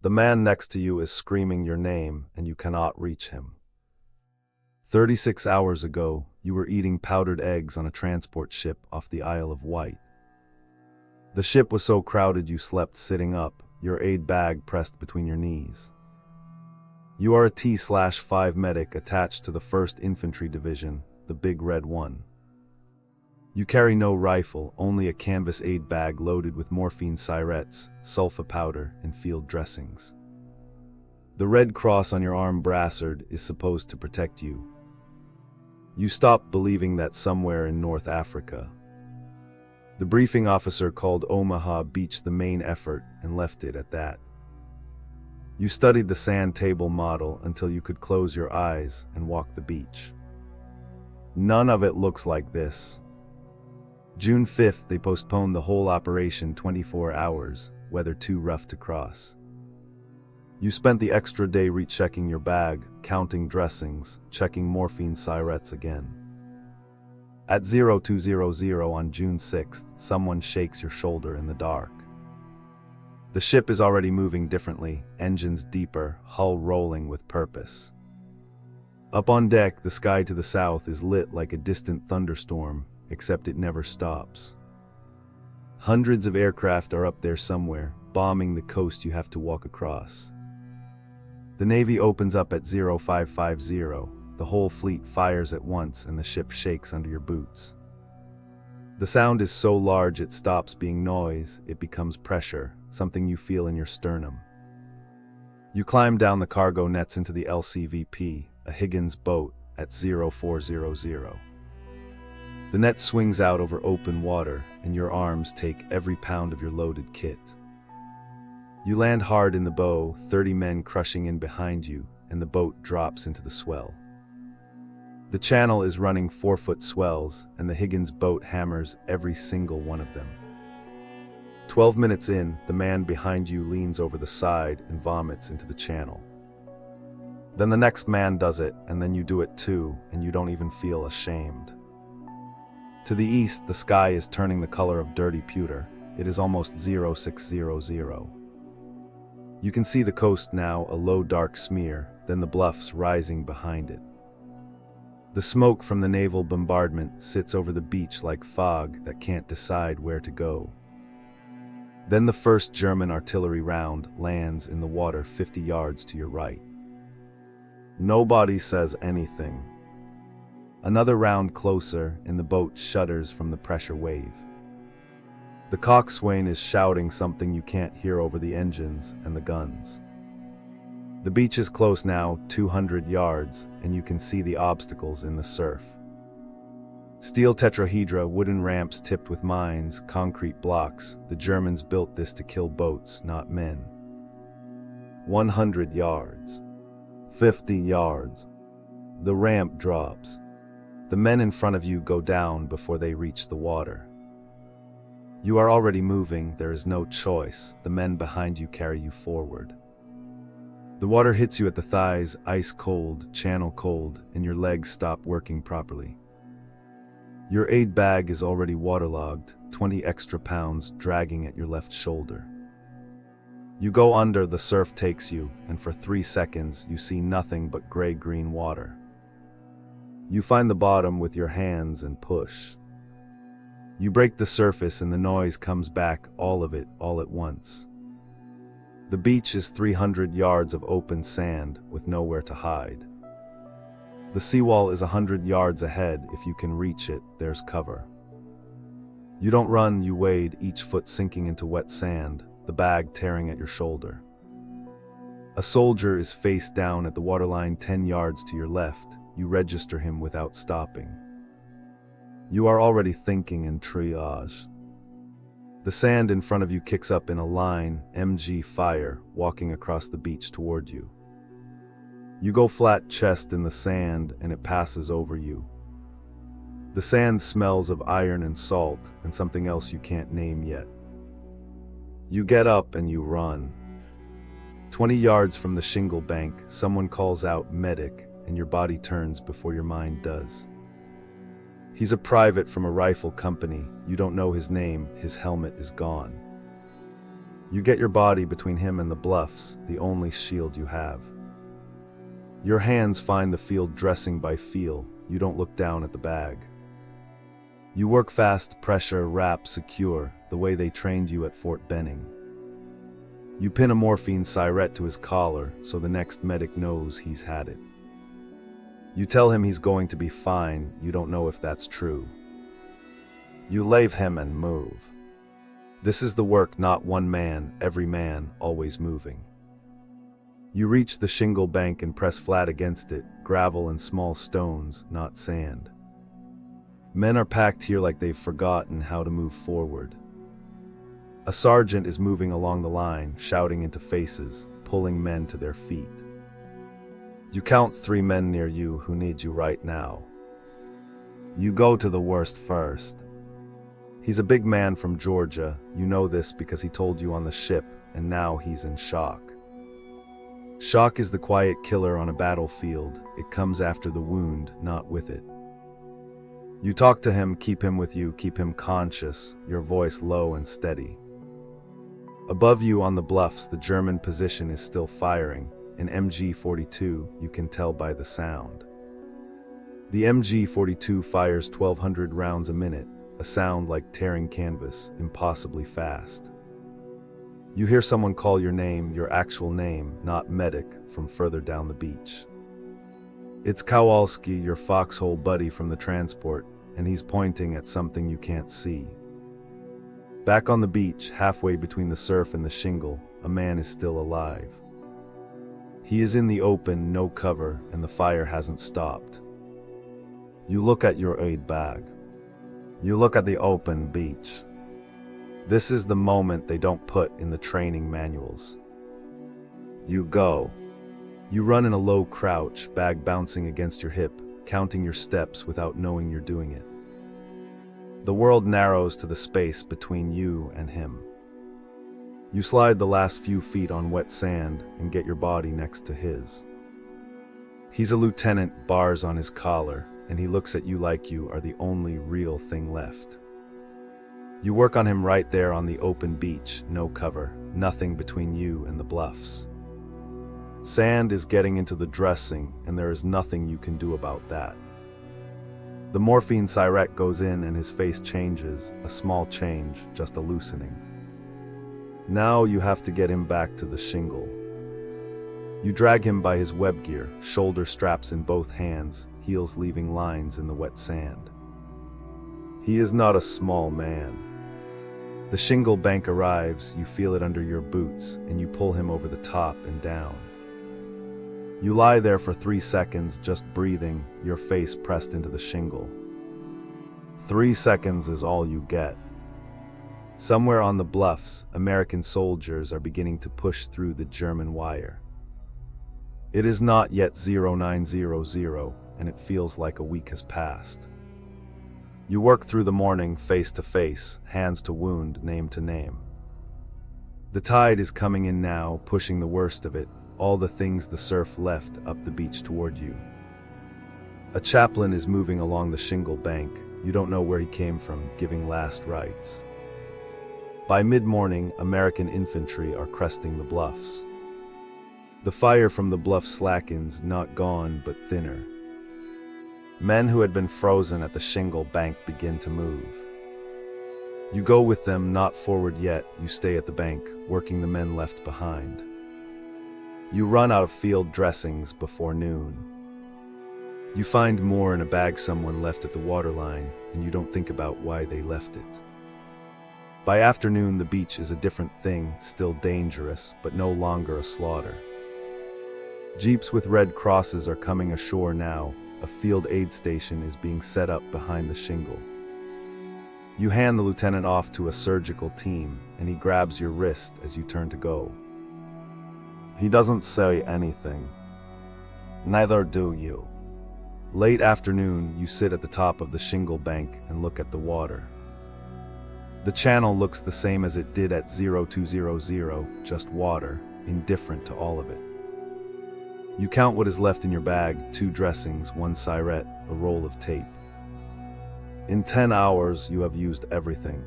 The man next to you is screaming your name and you cannot reach him. 36 hours ago, you were eating powdered eggs on a transport ship off the Isle of Wight. The ship was so crowded you slept sitting up, your aid bag pressed between your knees. You are a T/5 medic attached to the 1st Infantry Division, the Big Red One. You carry no rifle, only a canvas aid bag loaded with morphine syrettes, sulfa powder, and field dressings. The red cross on your arm brassard is supposed to protect you. You stopped believing that somewhere in North Africa. The briefing officer called Omaha Beach the main effort and left it at that. You studied the sand table model until you could close your eyes and walk the beach. None of it looks like this. June 5th, they postponed the whole operation 24 hours, weather too rough to cross. You spent the extra day rechecking your bag, counting dressings, checking morphine syrettes again. At 0200 on June 6th, someone shakes your shoulder in the dark. The ship is already moving differently, engines deeper, hull rolling with purpose. Up on deck, the sky to the south is lit like a distant thunderstorm, except it never stops. Hundreds of aircraft are up there somewhere, bombing the coast you have to walk across. The Navy opens up at 0550, the whole fleet fires at once and the ship shakes under your boots. The sound is so large it stops being noise, it becomes pressure, something you feel in your sternum. You climb down the cargo nets into the LCVP, a Higgins boat, at 0400. The net swings out over open water, and your arms take every pound of your loaded kit. You land hard in the bow, 30 men crushing in behind you, and the boat drops into the swell. The channel is running 4-foot swells, and the Higgins boat hammers every single one of them. 12 minutes in, the man behind you leans over the side and vomits into the channel. Then the next man does it, and then you do it too, and you don't even feel ashamed. To the east, the sky is turning the color of dirty pewter. It is almost 0600. You can see the coast now, a low dark smear, then the bluffs rising behind it. The smoke from the naval bombardment sits over the beach like fog that can't decide where to go. Then the first German artillery round lands in the water 50 yards to your right. Nobody says anything. Another round closer, and the boat shudders from the pressure wave. The coxswain is shouting something you can't hear over the engines and the guns. The beach is close now, 200 yards, and you can see the obstacles in the surf. Steel tetrahedra, wooden ramps tipped with mines, concrete blocks. The Germans built this to kill boats, not men. 100 yards. 50 yards. The ramp drops. The men in front of you go down before they reach the water. You are already moving, there is no choice. The men behind you carry you forward. The water hits you at the thighs, ice cold, channel cold, and your legs stop working properly. Your aid bag is already waterlogged, 20 extra pounds dragging at your left shoulder. You go under, the surf takes you, and for 3 seconds you see nothing but gray-green water. You find the bottom with your hands and push. You break the surface and the noise comes back, all of it, all at once. The beach is 300 yards of open sand with nowhere to hide. The seawall is 100 yards ahead. If you can reach it, there's cover. You don't run, you wade, each foot sinking into wet sand, the bag tearing at your shoulder. A soldier is face down at the waterline 10 yards to your left. You register him without stopping. You are already thinking in triage. The sand in front of you kicks up in a line, MG fire, walking across the beach toward you. You go flat chest in the sand and it passes over you. The sand smells of iron and salt and something else you can't name yet. You get up and you run. 20 yards from the shingle bank, someone calls out medic, and your body turns before your mind does. He's a private from a rifle company. You don't know his name, his helmet is gone. You get your body between him and the bluffs, the only shield you have. Your hands find the field dressing by feel, you don't look down at the bag. You work fast, pressure, wrap, secure, the way they trained you at Fort Benning. You pin a morphine siret to his collar so the next medic knows he's had it. You tell him he's going to be fine, you don't know if that's true. You lave him and move. This is the work, not one man, every man, always moving. You reach the shingle bank and press flat against it, gravel and small stones, not sand. Men are packed here like they've forgotten how to move forward. A sergeant is moving along the line, shouting into faces, pulling men to their feet. You count 3 men near you who need you right now. You go to the worst first. He's a big man from Georgia, you know this because he told you on the ship, and now he's in shock. Shock is the quiet killer on a battlefield, it comes after the wound, not with it. You talk to him, keep him with you, keep him conscious, your voice low and steady. Above you on the bluffs, the German position is still firing, an MG-42, you can tell by the sound. The MG-42 fires 1,200 rounds a minute, a sound like tearing canvas, impossibly fast. You hear someone call your name, your actual name, not medic, from further down the beach. It's Kowalski, your foxhole buddy from the transport, and he's pointing at something you can't see. Back on the beach, halfway between the surf and the shingle, a man is still alive. He is in the open, no cover, and the fire hasn't stopped. You look at your aid bag. You look at the open beach. This is the moment they don't put in the training manuals. You go. You run in a low crouch, bag bouncing against your hip, counting your steps without knowing you're doing it. The world narrows to the space between you and him. You slide the last few feet on wet sand and get your body next to his. He's a lieutenant, bars on his collar, and he looks at you like you are the only real thing left. You work on him right there on the open beach, no cover, nothing between you and the bluffs. Sand is getting into the dressing, and there is nothing you can do about that. The morphine siret goes in and his face changes, a small change, just a loosening. Now you have to get him back to the shingle. You drag him by his web gear, shoulder straps in both hands, heels leaving lines in the wet sand. He is not a small man. The shingle bank arrives, you feel it under your boots, and you pull him over the top and down. You lie there for 3 seconds, just breathing, your face pressed into the shingle. 3 seconds is all you get. Somewhere on the bluffs, American soldiers are beginning to push through the German wire. It is not yet 0900, and it feels like a week has passed. You work through the morning, face to face, hands to wound, name to name. The tide is coming in now, pushing the worst of it, all the things the surf left up the beach toward you. A chaplain is moving along the shingle bank, you don't know where he came from, giving last rites. By mid-morning, American infantry are cresting the bluffs. The fire from the bluff slackens, not gone, but thinner. Men who had been frozen at the shingle bank begin to move. You go with them, not forward yet, you stay at the bank, working the men left behind. You run out of field dressings before noon. You find more in a bag someone left at the waterline, and you don't think about why they left it. By afternoon, the beach is a different thing, still dangerous, but no longer a slaughter. Jeeps with red crosses are coming ashore now, a field aid station is being set up behind the shingle. You hand the lieutenant off to a surgical team, and he grabs your wrist as you turn to go. He doesn't say anything. Neither do you. Late afternoon, you sit at the top of the shingle bank and look at the water. The channel looks the same as it did at 0200, just water, indifferent to all of it. You count what is left in your bag, 2 dressings, 1 siret, a roll of tape. In 10 hours, you have used everything.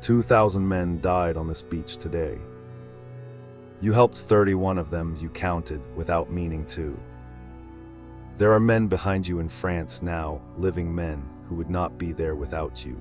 2,000 men died on this beach today. You helped 31 of them, you counted, without meaning to. There are men behind you in France now, living men, who would not be there without you.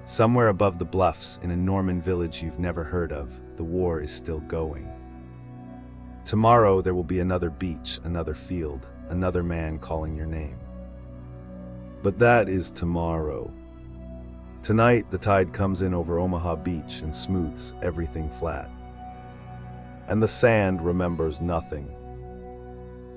Somewhere above the bluffs, in a Norman village you've never heard of, the war is still going. Tomorrow there will be another beach, another field, another man calling your name. But that is tomorrow. Tonight the tide comes in over Omaha Beach and smooths everything flat. And the sand remembers nothing.